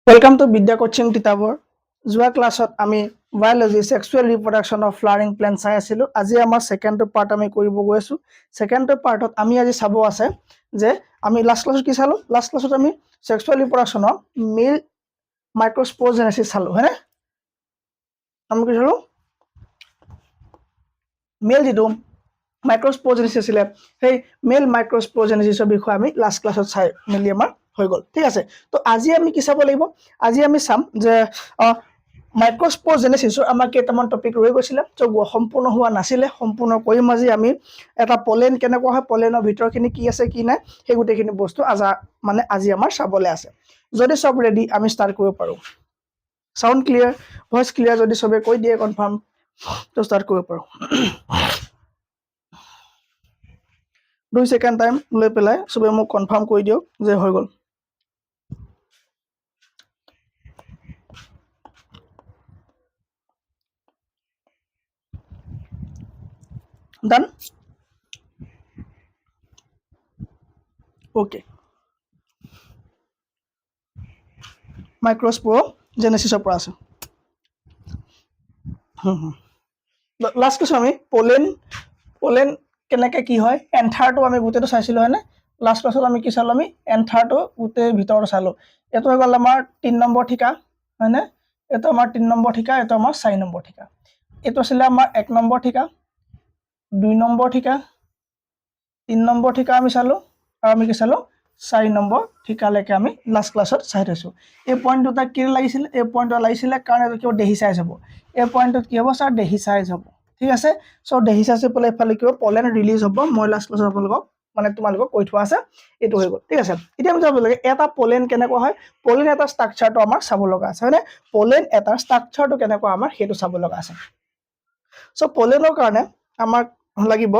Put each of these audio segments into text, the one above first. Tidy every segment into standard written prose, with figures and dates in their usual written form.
Welcome to Vidya Coaching Titabor. যোৱা ক্লাছত আমি biology sexual reproduction of flowering plant চাই আছিলোঁ। আজি আমাৰ ছেকেণ্ডটো পাৰ্ট আমি কৰিব গৈ আছোঁ। ছেকেণ্ডটো পাৰ্টত আমি আজি চাব আছে যে আমি লাষ্ট ক্লাছত কি চালোঁ? লাষ্ট ক্লাছত আমি সেক্সুৱেল ৰিপ্ৰডাকশ্যনৰ মেল মাইক্ৰস্প'ৰজেনেচিছ চালোঁ, হয়নে? আমি কি চালোঁ? মেল যিটো মাইক্ৰস্প'ৰজেনেচিছ আছিলে, সেই মেল মাইক্ৰস্প'ৰজেনেচিছৰ বিষয়ে আমি লাষ্ট ক্লাছত চাই মেলি আমাৰ হৈ গ'ল। ঠিক আছে, তো আজি আমি কি চাব লাগিব? আজি আমি চাম যে মাইক্ৰস্প'ৰজেনেচিছৰ আমাৰ কেইটামান টপিক ৰৈ গৈছিলে, সম্পূৰ্ণ হোৱা নাছিলে। সম্পূৰ্ণ কৰিম আজি আমি। এটা পলেন কেনেকুৱা হয়, পলেনৰ ভিতৰখিনি কি আছে কি নাই, সেই গোটেইখিনি বস্তু আজি আমাৰ চাবলৈ আছে। যদি চব ৰেডি, আমি ষ্টাৰ্ট কৰিব পাৰোঁ। চাউণ্ড ক্লিয়াৰ, ভইচ ক্লিয়াৰ যদি চবে কৈ দিয়ে কনফাৰ্ম, তো ষ্টাৰ্ট কৰিব পাৰোঁ। 2 ছেকেণ্ড টাইম লৈ পেলাই চবে মোক কনফাৰ্ম কৰি দিয়ক যে হৈ গ'ল। ডান? অ'কে। মাইক্ৰস্প'ৰজেনেচিছৰ পৰা আছে। লাষ্ট কৈছোঁ আমি পলেন কেনেকৈ কি হয়, এন্থাৰটো আমি গোটেইটো চাইছিলোঁ, হয়নে? লাষ্ট ক্লাছত আমি কি চালোঁ? আমি এন্থাৰটো গোটেই ভিতৰটো চালোঁ। এইটো হৈ গ'ল আমাৰ 3 নম্বৰ ঠিকা, হয়নে? এইটো আমাৰ 3 নম্বৰ ঠিকা, এইটো আমাৰ 4 নম্বৰ ঠিকা। এইটো আছিলে আমাৰ 1 নম্বৰ ঠিকা, 2 নম্বৰ ঠিকা, 3 নম্বৰ ঠিকা আমি চালোঁ, আৰু আমি কি চালোঁ? 4 নম্বৰ ঠিকালৈকে আমি লাষ্ট ক্লাছত চাই থৈছোঁ। এই পইণ্ট দুটা কি লাগিছিলে? এই পইণ্ট দুটা লাগিছিলে কাৰণ এইটো কিবা ডেহিচাইজ হ'ব। এই পইণ্টটোত কি হ'ব ছাৰ? ডেহিচাইজ হ'ব। ঠিক আছে, চ' ডেহিচাইজ হৈ পেলাই এইফালে কি হ'ব? পলেন ৰিলিজ হ'ব। মই লাষ্ট ক্লাছত তোমালোকক কৈ থোৱা আছে, এইটো হৈ গ'ল। ঠিক আছে, এতিয়া আমি চাব লাগে এটা পলেন কেনেকুৱা হয়। পলেন এটা ষ্ট্ৰাকচাৰটো আমাৰ চাব লগা আছে, হয়নে? পলেন এটা ষ্ট্ৰাকচাৰটো কেনেকুৱা আমাৰ সেইটো চাব লগা আছে। চ' পলেনৰ কাৰণে আমাক লাগিব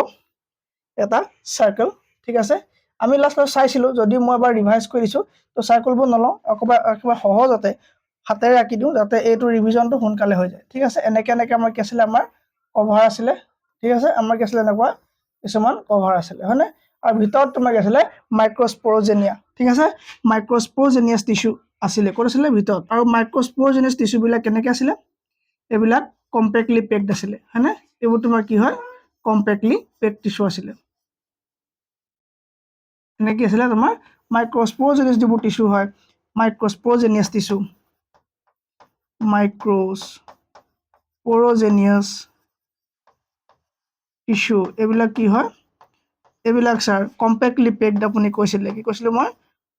এটা চাৰ্কেল। ঠিক আছে, আমি লাষ্ট চাইছিলোঁ, যদি মই এবাৰ ৰিভাইজ কৰি দিছোঁ, তো চাৰ্কেলবোৰ নলওঁ, একেবাৰে সহজতে হাতেৰে আঁকি দিওঁ যাতে এইটো ৰিভিজনটো সোনকালে হৈ যায়। ঠিক আছে, এনেকৈ আমাৰ কি আছিলে? আমাৰ কভাৰ আছিলে। ঠিক আছে, আমাৰ কি আছিলে? এনেকুৱা কিছুমান কভাৰ আছিলে, হয়নে? আৰু ভিতৰত তোমাৰ কি আছিলে? মাইক্ৰস্প'ৰজেনিয়া। ঠিক আছে, মাইক্ৰস্প'ৰজেনিয়াছ টিচু আছিলে। ক'ত আছিলে? ভিতৰত। আৰু মাইক্ৰস্প'ৰজেনিয়াছ টিচুবিলাক কেনেকৈ আছিলে? এইবিলাক কম্পেক্টলি পেকড আছিলে, হয়নে? এইবোৰ তোমাৰ কি হয়? কম্পেক্টলি পেকড টিচু আছিলে। এনেকৈ আছিলে তোমাৰ মাইক্ৰস্প'ৰজেনিয়াছ যিবোৰ টিচু হয়, মাইক্ৰস্প'ৰজেনিয়াছ টিচু, মাইক্ৰস্প'ৰজেনিয়াছ টিচু, এইবিলাক কি হয়? এইবিলাক ছাৰ কম্পেক্টলি পেকড। আপুনি কৈছিলে, কি কৈছিলোঁ মই?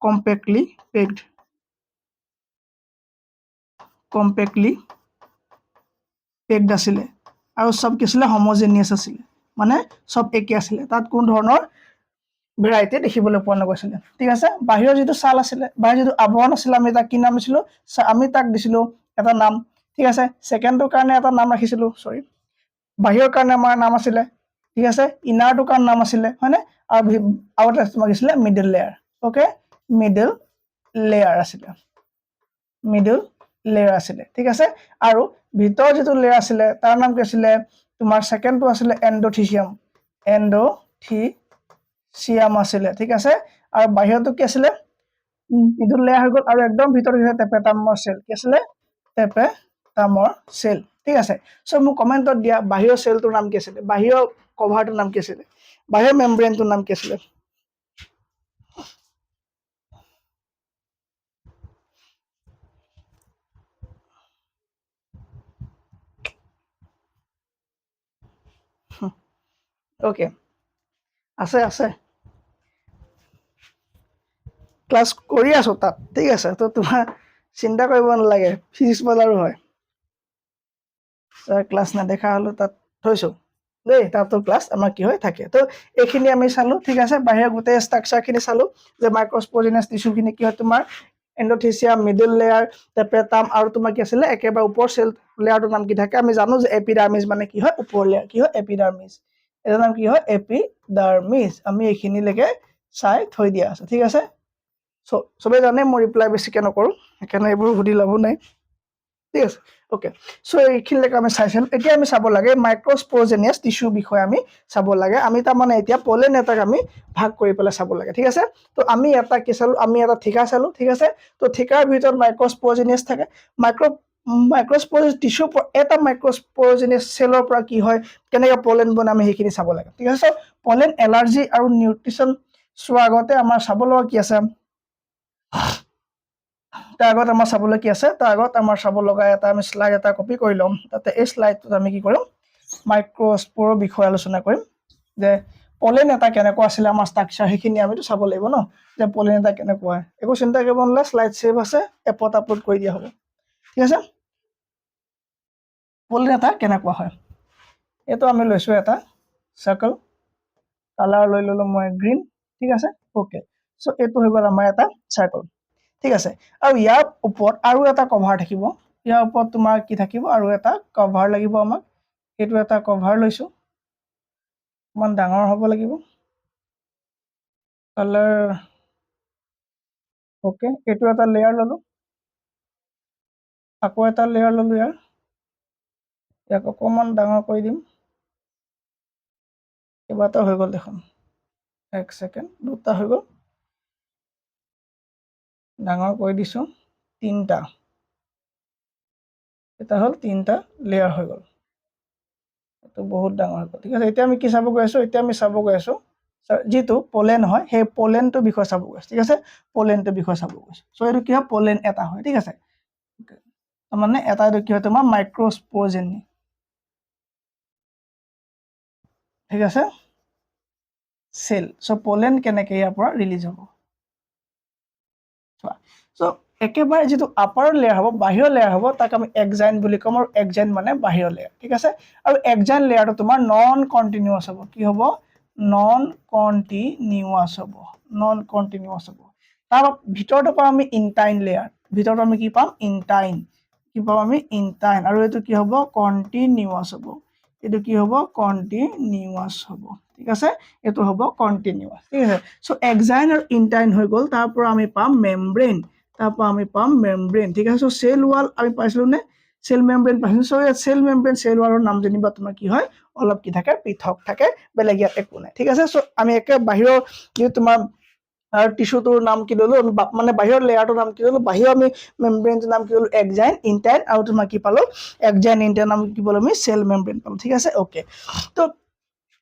কম্পেক্টলি পেকড। কম্পেক্টলি পেকড আছিলে। আৰু চব কি আছিলে? হোমোজেনিয়াছ আছিলে, মানে চব একে আছিলে। তাত কোনো ধৰণৰ ভেৰাইটি দেখিবলৈ পোৱা নগৈছিলে। ঠিক আছে, বাহিৰৰ যিটো ছাল আছিলে, বাহিৰৰ যিটো আৱৰণ আছিলে, আমি তাক কি নাম দিছিলোঁ? আমি তাক দিছিলোঁ এটা নাম। ঠিক আছে, ছেকেণ্ডটোৰ কাৰণে এটা নাম ৰাখিছিলোঁ, বাহিৰৰ কাৰণে আমাৰ নাম আছিলে। ঠিক আছে, ইনাৰটোৰ কাৰণে নাম আছিলে, হয়নে? আৰু এটা তোমাক দিছিলে middle layer. Okay, middle layer আছিলে, মিডল লেয়াৰ আছিলে। ঠিক আছে, আৰু ভিতৰৰ যিটো লেয়াৰ আছিলে তাৰ নাম কি আছিলে? তোমাৰ ছেকেণ্ডটো আছিলে এণ্ডোথিচিয়াম। এণ্ডোথিচিয়াম আছিলে। ঠিক আছে, আৰু বাহিৰতো কি আছিলে? মিডল লেয়াৰ হৈ গ'ল। আৰু একদম ভিতৰত কি আছিলে? টেপেটামৰ চেল। কি আছিলে? টেপেটামৰ চেল। ঠিক আছে, চ' মোক কমেণ্টত দিয়া বাহিৰৰ চেলটোৰ নাম কি আছিলে? বাহিৰৰ কভাৰটোৰ নাম কি আছিলে? বাহিৰৰ মেমব্ৰেনটোৰ নাম কি আছিলে? অ'কে, আছে ক্লাছ কৰি আছোঁ তাত। ঠিক আছে, তো তোমাৰ চিন্তা কৰিব নালাগে, ফিজিক্স বজাৰো হয়। ক্লাছ নেদেখা হ'লেও তাত থৈছোঁ দেই, তাতো ক্লাছ আমাৰ কি হয়? থাকে। তো এইখিনি আমি চালোঁ। ঠিক আছে, বাহিৰৰ গোটেই ষ্ট্ৰাকচাৰখিনি চালোঁ যে মাইক্ৰস্প'ৰজেনিয়াছ টিচুখিনি কি হয়? তোমাৰ এণ্ডোথিচিয়াম, মিডল লেয়াৰ, টেপেটাম, আৰু তোমাৰ কি আছিলে? একেবাৰে ওপৰ চেল লেয়াৰটোৰ নাম কি থাকে? আমি জানো যে এপিডাৰ্মিছ মানে কি হয়? ওপৰ লেয়াৰ। কি হয়? এপিডাৰ্মিছ। এটাৰ নাম কি হয়? এপিডাৰ্মিছ। আমি এইখিনিলৈকে চাই থৈ দিয়া আছে। ঠিক আছে, চবেই জানে মই ৰিপ্লাই বেছিকৈ নকৰোঁ, সেইকাৰণে এইবোৰ সুধি লাভো নাই। ঠিক আছে ওকে সো এইখিনিলৈকে আমি চাইছিলোঁ এতিয়া আমি চাব লাগে মাইক্ৰস্প'ৰজেনিয়াছ টিস্যু বিষয়ে আমি চাব লাগে আমি তাৰমানে এতিয়া পলেন এটাক আমি ভাগ কৰি পেলাই চাব লাগে ঠিক আছে তো আমি এটা কি চালোঁ আমি এটা ঠিকা চালোঁ ঠিক আছে তো ঠিকাৰ ভিতৰত মাইক্ৰস্প'ৰজেনিয়াছ থাকে মাইক্ৰস্প'ৰজেনিয়াছ টিস্যুৰ পৰা এটা মাইক্ৰস্প'ৰজেনিয়াছ চেলৰ পৰা কি হয় কেনেকৈ পলেন বনে আমি সেইখিনি চাব লাগে ঠিক আছে পলেন এলাৰ্জি আৰু নিউট্ৰিশ্যন চোৱাৰ আগতে আমাৰ চাব লগা কি আছে তাৰ আগত আমাৰ চাবলৈ কি আছে তাৰ আগত আমাৰ চাব লগা এটা আমি শ্লাইড এটা কপি কৰি ল'ম তাতে এই শ্লাইডটোত আমি কি কৰিম মাইক্ৰস্প'ৰৰ বিষয়ে আলোচনা কৰিম যে পলেন এটা কেনেকুৱা আছিলে আমাৰ ষ্ট্ৰাকচাৰ সেইখিনি আমিতো চাব লাগিব ন যে পলেন এটা কেনেকুৱা হয় একো চিন্তা কৰিব নালাগে শ্লাইড ছেভ আছে এপত আপলোড কৰি দিয়া হ'ব ঠিক আছে পলেন এটা কেনেকুৱা হয় এইটো আমি লৈছোঁ এটা চাৰ্কল কালাৰ লৈ ল'লোঁ মই গ্ৰীণ ঠিক আছে ওকে চ' এইটো হৈ গ'ল আমাৰ এটা চাৰ্কল ঠিক আছে আৰু ইয়াৰ ওপৰত আৰু এটা কভাৰ থাকিব ইয়াৰ ওপৰত তোমাৰ কি থাকিব আৰু এটা কভাৰ লাগিব আমাক এইটো এটা কভাৰ লৈছোঁ অকণমান ডাঙৰ হ'ব লাগিব কালাৰ ওকে এইটো এটা লেয়াৰ ল'লোঁ আকৌ এটা লেয়াৰ ল'লোঁ ইয়াক অকণমান ডাঙৰ কৰি দিম কেইবাটা হৈ গ'ল দেখোন এক ছেকেণ্ড দুটা হৈ গ'ল ডাঙৰ কৰি দিছোঁ তিনিটা এটা হ'ল তিনিটা লেয়াৰ হৈ গ'ল এইটো বহুত ডাঙৰ হৈ গ'ল ঠিক আছে এতিয়া আমি কি চাব গৈ আছোঁ এতিয়া আমি চাব গৈ আছোঁ যিটো পলেন হয় সেই পলেনটোৰ বিষয়ে চাব গৈ আছোঁ ঠিক আছে পলেনটোৰ বিষয়ে চাব গৈছোঁ চ' এইটো কি হয় পলেন এটা হয় ঠিক আছে তাৰমানে এটা এইটো কি হয় তোমাৰ মাইক্ৰস্প'ৰজেনি ঠিক আছে চেল চ' পলেন কেনেকৈ ইয়াৰ পৰা ৰিলিজ হ'ব চোৱা চ' একেবাৰে যিটো আপাৰ লেয়াৰ হ'ব বাহিৰৰ লেয়াৰ হ'ব তাক আমি এক্সাইন বুলি ক'ম আৰু এক্সাইন মানে বাহিৰৰ লেয়াৰ ঠিক আছে আৰু এক্সাইন লেয়াৰটো তোমাৰ নন কণ্টিনিউৱাছ হ'ব কি হ'ব নন কণ্টিনিউৱাছ হ'ব তাৰ ভিতৰটোৰ পৰা আমি ইনটাইন লেয়াৰ ভিতৰত আমি কি পাম ইনটাইন কি পাম আমি ইনটাইন আৰু এইটো কি হ'ব কণ্টিনিউৱাছ হ'ব এইটো কি হ'ব কণ্টিনিউৱাছ হ'ব ঠিক আছে এইটো হ'ব কণ্টিনিউৱাছ ঠিক আছে চ' এক্সাইন আৰু ইনটাইন হৈ গ'ল তাৰ পৰা আমি পাম মেমব্ৰেইন তাৰ পৰা আমি পাম মেমব্ৰেইন ঠিক আছে চ' চেল ৱাল আমি পাইছিলোঁ নে চেল মেমব্ৰেইন পাইছিলোঁ চ' ইয়াত চেল মেমব্ৰেইন চেল ৱালৰ নাম যেনিবা তোমাৰ কি হয় অলপ কি থাকে পৃথক থাকে বেলেগ ইয়াত একো নাই ঠিক আছে চ' আমি একে বাহিৰৰ যিটো তোমাৰ আৰু টিস্যুটোৰ নাম কি ল'লোঁ মানে বাহিৰৰ লেয়াৰটোৰ নাম কি ল'লোঁ বাহিৰৰ আমি মেমব্ৰেইনটোৰ নাম কি ল'লোঁ এক্সাইন ইনটাইন আৰু তোমাৰ কি পালোঁ এক্সাইন ইনটাইন নাম কি পালোঁ আমি চেল মেমব্ৰেইন পালোঁ ঠিক আছে অ'কে তো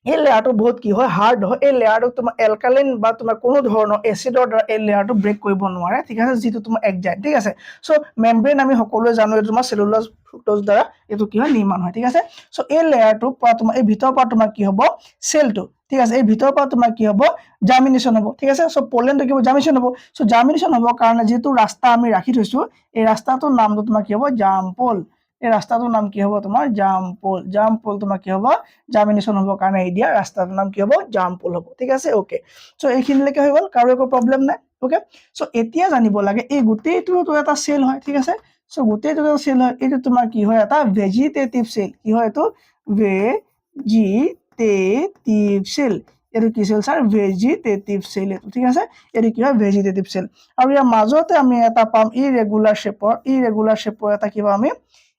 এই লেয়াৰটো বহুত কি হয় হাৰ্ড হয় এই লেয়াৰটোক তোমাৰ এলকালাইন বা তোমাৰ কোনো ধৰণৰ এচিডৰ দ্বাৰা এই লেয়াৰটো ব্ৰেক কৰিব নোৱাৰে ঠিক আছে যিটো তোমাৰ এক্সাইন ঠিক আছে চ' মেমব্ৰেইন আমি সকলোৱে জানো এইটো তোমাৰ চেলুলাৰ ফ্ৰুক্টোজ দ্বাৰা এইটো কি হয় নিৰ্মাণ হয় ঠিক আছে চ' এই লেয়াৰটোৰ পৰা তোমাৰ এই ভিতৰৰ পৰা তোমাৰ কি হ'ব চেলটো ঠিক আছে এই ভিতৰৰ পৰা তোমাৰ কি হ'ব জাৰ্মিনেশ্যন হ'ব ঠিক আছে চ' পলেনটো কি হ'ব জাৰ্মিনেশ্যন হ'ব চ' জাৰ্মিনেশ্যন হ'বৰ কাৰণে যিটো ৰাস্তা আমি ৰাখি থৈছোঁ এই ৰাস্তাটোৰ নামটো তোমাৰ কি হ'ব জাম্পল এই ৰাস্তাটোৰ নাম কি হ'ব তোমাৰ জাম্পল তোমাৰ কি হ'ব জাৰ্মিনেশ্যন হ'বৰ কাৰণে এই দিয়া ৰাস্তাটোৰ নাম কি হ'ব জাম্পল হ'ব ঠিক আছে অ'কে চ' এইখিনিলৈকে হৈ গ'ল কাৰো একো প্ৰব্লেম নাই অ'কে চ' এতিয়া জানিব লাগে এই গোটেইটো এটা চেল হয় ঠিক আছে চ' গোটেইটো এটা চেল হয় এইটো তোমাৰ কি হয় এটা ভেজিটেটিভ চেল কি হয় এইটো ভেজিটেটিভ চেল এইটো কি চেল ছাৰ ভেজিটেটিভ চেল এইটো ঠিক আছে এইটো কি হয় ভেজিটেটিভ চেল আৰু ইয়াৰ মাজতে আমি এটা পাম ইৰেগুলাৰ শ্বেপৰ এটা কিবা আমি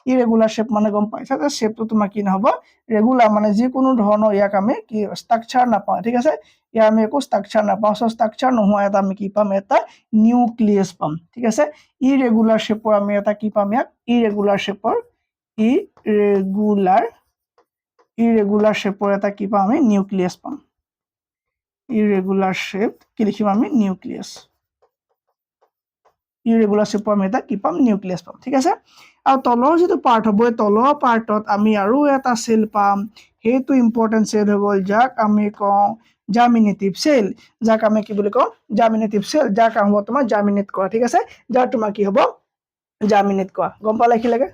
ইৰেগুলাৰ শ্বেপ মানে গম পাইছা যে শ্বেপটো তোমাৰ কি নহ'ব ৰেগুলাৰ মানে যিকোনো ধৰণৰ ইয়াক আমি কি ষ্ট্ৰাকচাৰ নাপাওঁ ঠিক আছে ইয়াৰ আমি একো ষ্ট্ৰাকচাৰ নাপাওঁ চ' ষ্ট্ৰাকচাৰ নোহোৱা এটা আমি কি পাম এটা নিউক্লিয়াছ পাম ঠিক আছে ইৰেগুলাৰ শ্বেপৰ আমি এটা কি পাম ইয়াক ইৰেগুলাৰ শ্বেপৰ এটা কি পাম আমি নিউক্লিয়াছ পাম ইৰেগুলাৰ শ্বেপ কি লিখিম আমি নিউক্লিয়াছ ইৰেগুলাৰ শ্বেপৰ আমি এটা কি পাম নিউক্লিয়াছ পাম ঠিক আছে আৰু তলৰ যিটো পাৰ্ট হ'ব এই তলৰ পাৰ্টত আমি আৰু এটা চেল পাম সেইটো ইম্পৰ্টেণ্ট চেল হৈ গ'ল যাক আমি কওঁ জাৰ্মিনেটিভ চেল যাক আমি কি বুলি কওঁ জাৰ্মিনেটিভ চেল যাৰ কাম হ'ব তোমাৰ জাৰ্মিনেট কৰা ঠিক আছে যাৰ তোমাৰ কি হ'ব জাৰ্মিনেট কৰা গম পালা এইখিনিলৈকে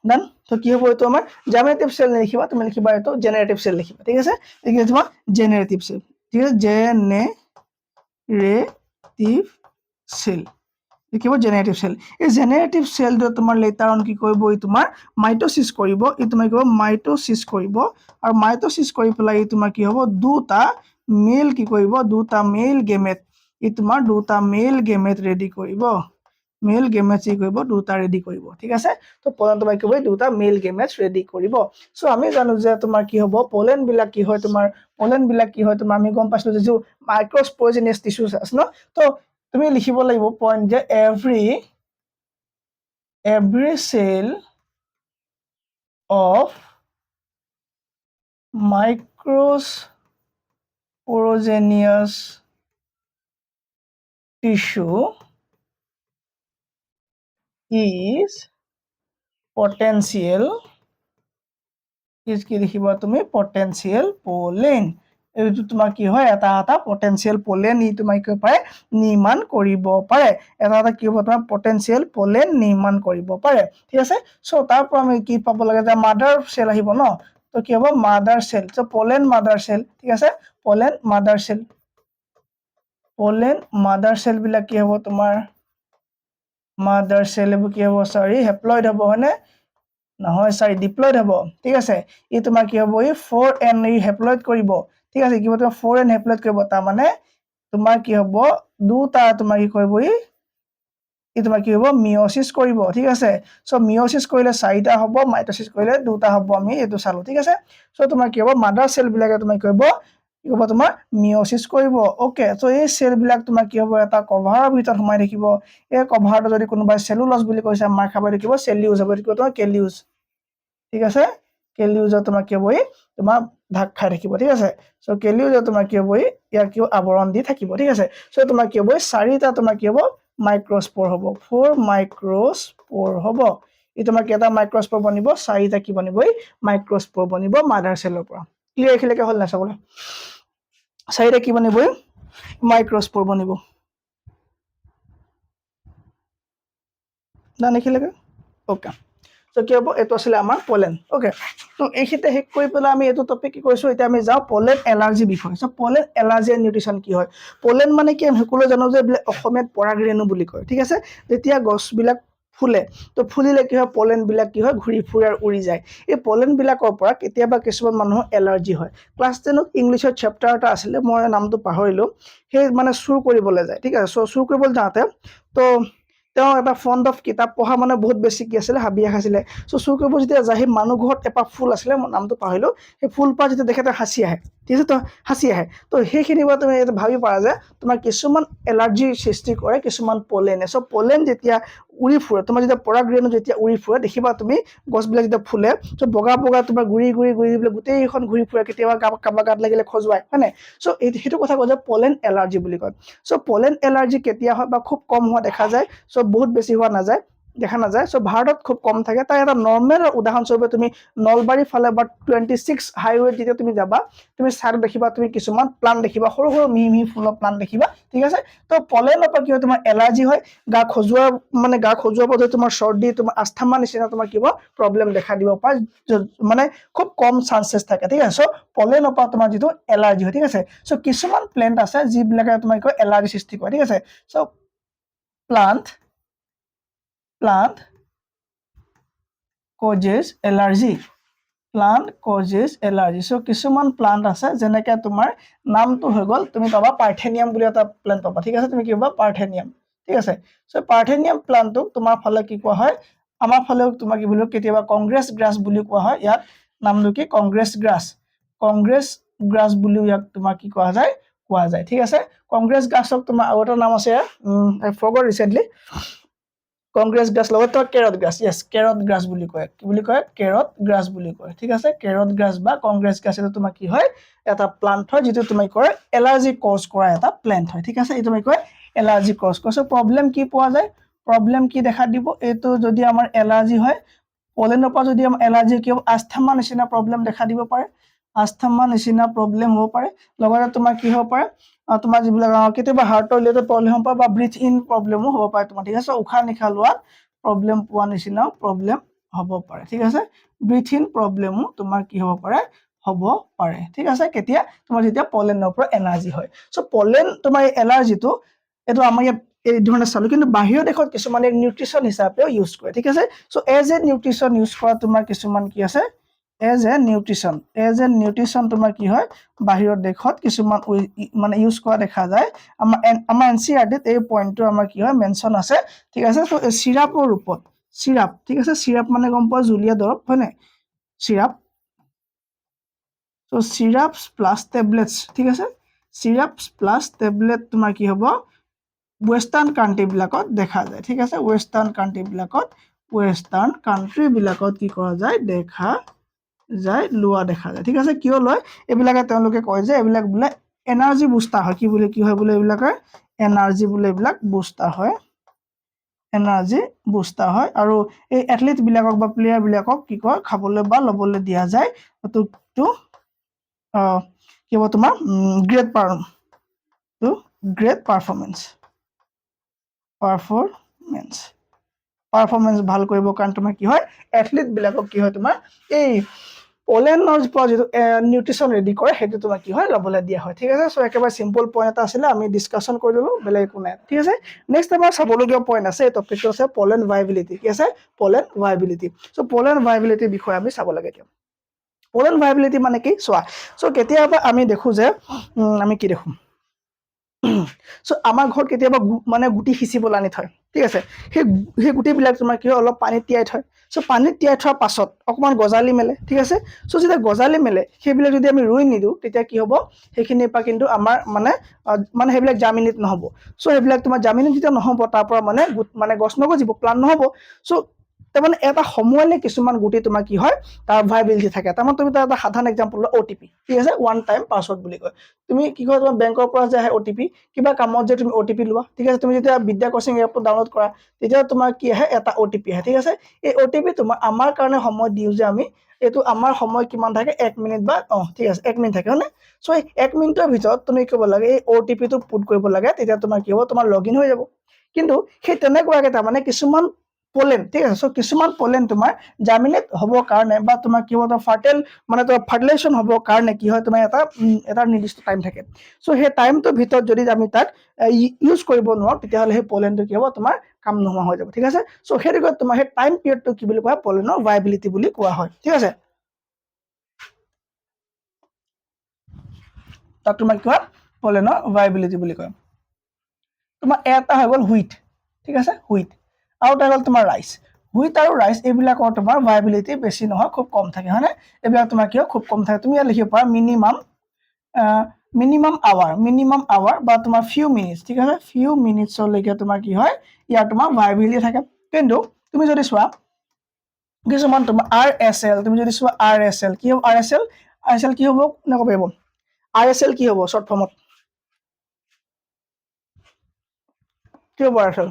ডান তো কি হ'ব এইটো আমাৰ জাৰ্মিনেটিভ চেল লিখিবা তুমি লিখিবা এইটো জেনেৰেটিভ চেল লিখিবা ঠিক আছে এইখিনি তোমাৰ জেনেৰেটিভ চেল ঠিক আছে জেনেৰেটিভ চেল লিখিব জেনেৰেটিভ চেল এই জেনেৰেটিভ চেলটো তোমাৰ লেটাৰ অন কি কৰিব ই তোমাৰ মাইট'চিছ কৰিব ই তোমাৰ কি হ'ব মাইট'চিছ কৰিব আৰু মাইট'চিছ কৰি পেলাই ই তোমাৰ কি হ'ব দুটা মেল কি কৰিব দুটা মেল গেমেট ই তোমাৰ দুটা মেল গেমেট ৰেডি কৰিব মেল গেমেটছ কি কৰিব দুটা ৰেডি কৰিব ঠিক আছে তো পলেন তোমাৰ কি হ'ব দুটা মেল গেমেটছ ৰেডি কৰিব সো আমি জানো যে তোমাৰ কি হ'ব পলেন বিলাক কি হয় তোমাৰ আমি গম পাইছো যে মাইক্ৰোস্পোৰজিনাছ টিস্যুছ আছে ন তো তুমি লিখিব লাগিব পইণ্ট যে every cell of microsporogenous tissue is potential কি লিখিবা তুমি potential pollen এইটো তোমাৰ কি হয় এটা potential pollen ই তোমাৰ কি পাৰে নিৰ্মাণ কৰিব পাৰে এটা কি হ'ব তোমাৰ potential pollen নিৰ্মাণ কৰিব পাৰে ঠিক আছে সো তাৰ পৰা আমি কি পাব লাগে যে মাদাৰ সেল আহিব ন তো কি হ'ব mother cell so pollen mother cell ঠিক আছে pollen মাদাৰ সেল বিলাক কি হ'ব তোমাৰ মাদাৰ সেল কি হ'ব সৰি হেপ্লয়েড হ'ব হয়নে নহয় সৰি ডিপ্লয়েড হ'ব ঠিক আছে ই তোমাৰ কি হ'ব ই 4n ই হেপ্লয়েড কৰিব ঠিক আছে কি হ'ব তোমাৰ 4n হেপ্লয়েড কৰিব তাৰ মানে তোমাৰ কি হ'ব দুটা তোমাৰ কি কৰিব ই তোমাৰ কি হ'ব মিয়োসিস কৰিব ঠিক আছে সো মিয়োসিস কৰিলে চাৰিটা হ'ব মাইটোসিস কৰিলে দুটা হ'ব আমি এটো চালো ঠিক আছে সো তোমাৰ কি হ'ব মাদাৰ সেল বিলাকে তোমাৰ কি হ'ব তোমাৰ মিয়োসিস কৰিব ওকে সো এই সেল বিলাক তোমাৰ কি হ'ব এটা কভাৰৰ ভিতৰত সোমাই থাকিব এই কভাৰটো যদি কোনোবাই সেলুলোজ বুলি কৈছে আমাৰ খাব দেখিব সেলিউজ হ'ব কি তোমাৰ কেলিউজ ঠিক আছে কেলিউজৰ তোমাৰ কি হ'ব তোমাৰ ঢাক খাই থাকিব ঠিক আছে সো কেলিউজৰ তোমাৰ কি হ'ব ইয়াৰ কি আৱৰণ দি থাকিব ঠিক আছে সো তোমাৰ কি হ'ব চাৰিটা তোমাৰ কি হ'ব মাইক্ৰোস্পোৰ হ'ব 4 মাইক্ৰোস্পোৰ হ'ব ই তোমাৰ কেটা মাইক্ৰোস্পোৰ বনিব চাৰিটা কি বনিব মাইক্ৰোস্পোৰ বনিব মাদাৰ সেলৰ পৰা ক্লিয়াৰ এখিলৈকে হল না চাবলৈ চাৰিটা কি বনিব মাইক্ৰোস্পোৰ বনিব না নেখিলেকে ওকে সো কি হ'ব এটো আছিল আমাৰ পলেন ওকে তো এইখিতে হেক কৰি পেলাই আমি এটো টপিক কি কৈছো এতিয়া আমি যাও পলেন এলাৰ্জি বিষয় সো পলেন এলাৰ্জি এণ্ড নিউট্ৰিশন কি হয় পলেন মানে কি আমি সকলো জানো যে অসমীয়াত পৰাগৰেণু বুলি কয় ঠিক আছে যেতিয়া গছ বিলাক ফুলে তো ফুলিলে কি হয় পলেন বিলাক কি হয় ঘুৰি ফুৰি আৰু উৰি যায় এই পলেন বিলাকৰ পৰা কেতিয়াবা কিছুমান মানুহৰ এলাৰ্জি হয় ক্লাছ 10 ত ইংলিশৰ চেপ্টাৰ এটা আছিল মই নামটো পাহৰিলো সেই মানে চুৰ কৰিবলৈ যায় ঠিক আছে চুৰ কৰিবলৈ যাওঁতে তো তেওঁ এটা ফন্ড অফ কিতাপ পঢ়া মানে বহুত বেছি কি আছিল হাবিয়াস আছিলে সো চুৰ কৰিব যেতিয়া যায় সেই মানুহ ঘৰত এপাহ ফুল আছিলে মই নামটো পাহৰিলো সেই ফুল পা যেতিয়া দেখে হাসি আহে ঠিক আছে তো হাসি আহে তো সেইখিনি পৰা তুমি ভাবি পাৰা যে তোমাৰ কিছুমান এলাৰ্জি সৃষ্টি কৰে কিছুমান পলেনে সো পলেন যেতিয়া উৰি ফুৰে তোমাৰ যেতিয়া পৰাগৰেণু যেতিয়া উৰি ফুৰে দেখিবা তুমি গছবিলাক যেতিয়া ফুলে সো বগা বগা তোমাৰ গুৰি গোটেইখন ঘূৰি ফুৰে কেতিয়াবা কাবা গাত লাগিলে খজুৱাই হয় নাই সো সেইটো কথা কয় যে পলেন এলাৰ্জি বুলি কয় সো পলেন এলাৰ্জি কেতিয়া হয় বা খুব কম হোৱা দেখা যায় সো বহুত বেছি হোৱা নাযায় দেখা নাযায় সো ভাৰতত খুব কম থাকে তাৰ এটা নৰ্মেল উদাহৰণস্বৰূপে তুমি নলবাৰী ফালে বা 26 হাইৱে যেতিয়া তুমি যাবা তুমি চাৰ দেখিবা তুমি কিছুমান প্লান্ট দেখিবা সৰু সৰু মিহি ফুলৰ প্লান্ট দেখিবা ঠিক আছে তো পলেনৰ পৰা কি হয় তোমাৰ এলাৰ্জি হয় গা খজুৱা পদ্ধতি তোমাৰ সৰ্দি তোমাৰ আস্থামা নিচিনা তোমাৰ কি প্ৰবলেম দেখা দিব পাৰে মানে খুব কম চান্সেছ থাকে ঠিক আছে সো পলেনৰ পৰা তোমাৰ যেটো এলাৰ্জি হয় ঠিক আছে সো কিছুমান প্লান্ট আছে যিবিলাকে তোমাৰ কি এলাৰ্জি সৃষ্টি কৰে ঠিক আছে so plant causes allergy so কিছুমান প্লান্ট আছে যেনেকৈ তোমাৰ নামটো হৈ গল তুমি পাবা পাৰ্থেনিয়াম বুলি এটা প্লান্ট পাবা ঠিক আছে তুমি কি পাবা পাৰ্থেনিয়াম ঠিক আছে সো পাৰ্থেনিয়াম প্লান্টটো তোমাৰ ফালে কি কোৱা হয় আমাৰ ফালেও তোমাৰ কি বুলি কেতিয়াবা কংগ্ৰেছ গ্ৰাছ বুলি কোৱা হয় ইয়াত নামটো কি কংগ্ৰেছ গ্ৰাছ বুলি ইয়াক তোমাৰ কি কোৱা যায় ঠিক আছে কংগ্ৰেছ গ্ৰাছক তোমাৰ আৰু এটা নাম আছে আই ফৰগট ৰিসেন্টলি কংগ্ৰেছ গ্ৰাছ লগত carrot grass yes carrot grass বুলি কয় কি বুলি কয় কেৰট গ্ৰাছ বুলি কয় ঠিক আছে কেৰট গ্ৰাছ বা কংগ্ৰেছ গ্ৰাছ এটা তোমাৰ কি হয় এটা প্লান্ট হয় যেটো তুমি কয় এলাৰ্জি কজ কৰা এটা প্লান্ট হয় ঠিক আছে এই তুমি কয় এলাৰ্জি কজ কৰে প্ৰবলেম কি পোৱা যায় প্ৰবলেম কি দেখা দিব এটো যদি আমাৰ এলাৰ্জি হয় পলেনৰ পৰা যদি আমাৰ এলাৰ্জি কি হ'ব আস্থামা নিচিনা প্ৰবলেম দেখা দিব পাৰে আস্থামা নিচিনা প্ৰবলেম হ'ব পাৰে লগতে তোমাৰ কি হ'ব পাৰে তোমাৰ যিবিলাক কেতিয়াবা হাৰ্টৰ ৰিলেটেড প্ৰবলেম হ'ব পাৰে বা ব্ৰিথ ইন প্ৰবলেমো হ'ব পাৰে তোমাৰ ঠিক আছে উশাহ নিশাহ লোৱা প্ৰবলেম পোৱা নিচিনা প্ৰবলেম হ'ব পাৰে ঠিক আছে ব্ৰিথ ইন প্ৰবলেমো তোমাৰ কি হ'ব পাৰে ঠিক আছে কেতিয়া তোমাৰ যেতিয়া পলেনৰ পৰা এলাৰ্জি হয় সো পলেন তোমাৰ এলাৰ্জিটো এটো আমাৰ ইয়াত এই ধৰণে চালো কিন্তু বাহিৰৰ দেশত কিছুমানে নিউট্ৰিশন হিচাপেও ইউজ কৰে ঠিক আছে সো এজ এ নিউট্ৰিশন ইউজ কৰা তোমাৰ কিছুমান কি আছে এজ এ নিউট্ৰিশ্যন তোমাৰ কি হয় বাহিৰৰ দেশত কিছুমান মানে ইউজ কৰা দেখা যায় আমাৰ এনচিইআৰটিত এই পইণ্টটো আমাৰ কি হয় মেনশ্যন আছে ঠিক আছে তো চিৰাপৰ ৰূপত চিৰাপ ঠিক আছে চিৰাপ মানে গম পোৱা জুলীয়া দৰৱ হয় নাই চিৰাপ তো চিৰাপছ প্লাছ টেবলেটছ ঠিক আছে চিৰাপছ প্লাছ টেবলেট তোমাৰ কি হ'ব ৱেষ্টাৰ্ণ কাণ্ট্ৰিবিলাকত দেখা যায় ঠিক আছে ৱেষ্টাৰ্ণ কাণ্ট্ৰিবিলাকত কি কৰা যায় দেখা যায় লোৱা দেখা যায় ঠিক আছে কিয় লয় এইবিলাকে তেওঁলোকে কয় যে এইবিলাক বোলে এনাৰ্জি বুষ্টাৰ হয় কি হয় বোলে এইবিলাকে এনাৰ্জি বোলে এইবিলাক বুষ্টাৰ হয় এনাৰ্জি বুষ্টাৰ হয় আৰু এই এথলিটবিলাকক বা প্লেয়াৰবিলাকক কি কয় খাবলৈ বা ল'বলৈ দিয়া যায় তো কি হ'ব তোমাৰ গ্ৰেট পাৰফৰ্মেঞ্চ ভাল কৰিবৰ কাৰণে তোমাৰ কি হয় এথলিটবিলাকক কি হয় তোমাৰ এই পলেণ্ডৰ পৰা যিটো নিউট্ৰিশ্যন ৰেডি কৰে সেইটো তোমাৰ কি হয় ল'বলৈ দিয়া হয় ঠিক আছে চ' একেবাৰে চিম্পল পইণ্ট এটা আছিলে আমি ডিছকাশ্যন কৰি ল'লোঁ বেলেগ একো নাই ঠিক আছে নেক্সট আমাৰ চাবলগীয়া পইণ্ট আছে এই টপিকটো আছে পলেণ্ড ভাইবিলিটি কি আছে পলেণ্ড ভাইবিলিটি চ' পলেণ্ড ভাইবিলিটিৰ বিষয়ে আমি চাব লাগে এতিয়া পলেণ্ড ভাইবিলিটি মানে কি চোৱা চ' কেতিয়াবা আমি দেখোঁ যে আমি কি দেখোঁ চ' আমাৰ ঘৰত কেতিয়াবা মানে গুটি সিঁচিবলৈ আনি থয় ঠিক আছে সেই গুটিবিলাক তোমাৰ কি হয় অলপ পানীত তিয়াই থয় চ' পানীত তিয়াই থোৱাৰ পাছত অকণমান গজালি মেলে ঠিক আছে চ' যেতিয়া গজালি মেলে সেইবিলাক যদি আমি ৰুই নিদিওঁ তেতিয়া কি হ'ব সেইখিনিৰ পৰা কিন্তু আমাৰ মানে সেইবিলাক জাৰ্মিনেট নহ'ব চ' সেইবিলাক তোমাৰ জাৰ্মিনেট যেতিয়া নহ'ব তাৰ পৰা মানে গছ নগজিব প্লান নহ'ব চ' তাৰমানে এটা সময়লৈ কিছুমান গুটি তোমাৰ কি হয় তাৰ ভাইবিলিটি থাকে তাৰমানে তুমি এটা সাধাৰণ এক্সাম্পল OTP ঠিক আছে ওৱান টাইম পাছৱৰ্ড বুলি কয় তুমি কি কয় তোমাৰ বেংকৰ পৰা যে আহে OTP কিবা কামত যে তুমি OTP লোৱা ঠিক আছে তুমি যেতিয়া বিদ্যা কোচিং এপটো ডাউনলোড কৰা তেতিয়া তোমাৰ কি আহে এটা OTP আহে ঠিক আছে এই OTP তোমাৰ আমাৰ কাৰণে সময় দিওঁ যে আমি এইটো আমাৰ সময় কিমান থাকে 1 মিনিট বা ঠিক আছে 1 মিনিট থাকে হয়নে চ' 1 মিনিটৰ ভিতৰত তুমি কি কৰিব লাগে এই OTPটো পুট কৰিব লাগে তেতিয়া তোমাৰ কি হ'ব তোমাৰ লগইন হৈ যাব কিন্তু সেই তেনেকুৱাকৈ তাৰমানে কিছুমান পলেন ঠিক আছে চ' কিছুমান পলেন তোমাৰ জাৰ্মিনেট হ'বৰ কাৰণে বা তোমাৰ কি হ'ব ফাৰ্টাইল মানে তোমাৰ ফাৰ্টিলাইজেশ্যন হ'বৰ কাৰণে কি হয় তোমাৰ এটা নিৰ্দিষ্ট টাইম থাকে চ' সেই টাইমটোৰ ভিতৰত যদি আমি তাক ইউজ কৰিব নোৱাৰোঁ তেতিয়াহ'লে সেই পলেনটো কি হ'ব তোমাৰ কাম নোহোৱা হৈ যাব ঠিক আছে চ' সেইটো তোমাৰ সেই টাইম পিৰিয়ডটো কি বুলি কোৱা হয় পলেনৰ ভাইবিলিটি বুলি কোৱা হয় ঠিক আছে তাক তোমাৰ কি হয় পলেনৰ ভাইবিলিটি বুলি কয় তোমাৰ এটা হৈ গ'ল হুইট ঠিক আছে হুইট আৰু এটা হ'ল তোমাৰ ৰাইচ হুইট আৰু ৰাইচ এইবিলাকৰ তোমাৰ ভাইবিলিটি বেছি নহয় খুব কম থাকে হয়নে এইবিলাক তোমাৰ কি হয় খুব কম থাকে তুমি ইয়াত লিখিব পাৰা মিনিমাম আৱাৰ বা তোমাৰ ফিউ মিনিটছ ঠিক আছে ফিউ মিনিটছলৈকে তোমাৰ কি হয় ইয়াৰ তোমাৰ ভাইবিলিটি থাকে কিন্তু তুমি যদি চোৱা কিছুমান তোমাৰ RSL তুমি যদি চোৱা RSL কি হ'ব RSL কি হ'ব নে ক'ব পাৰিব RSL কি হ'ব শ্বৰ্ট ফৰ্মত কি হ'ব RSL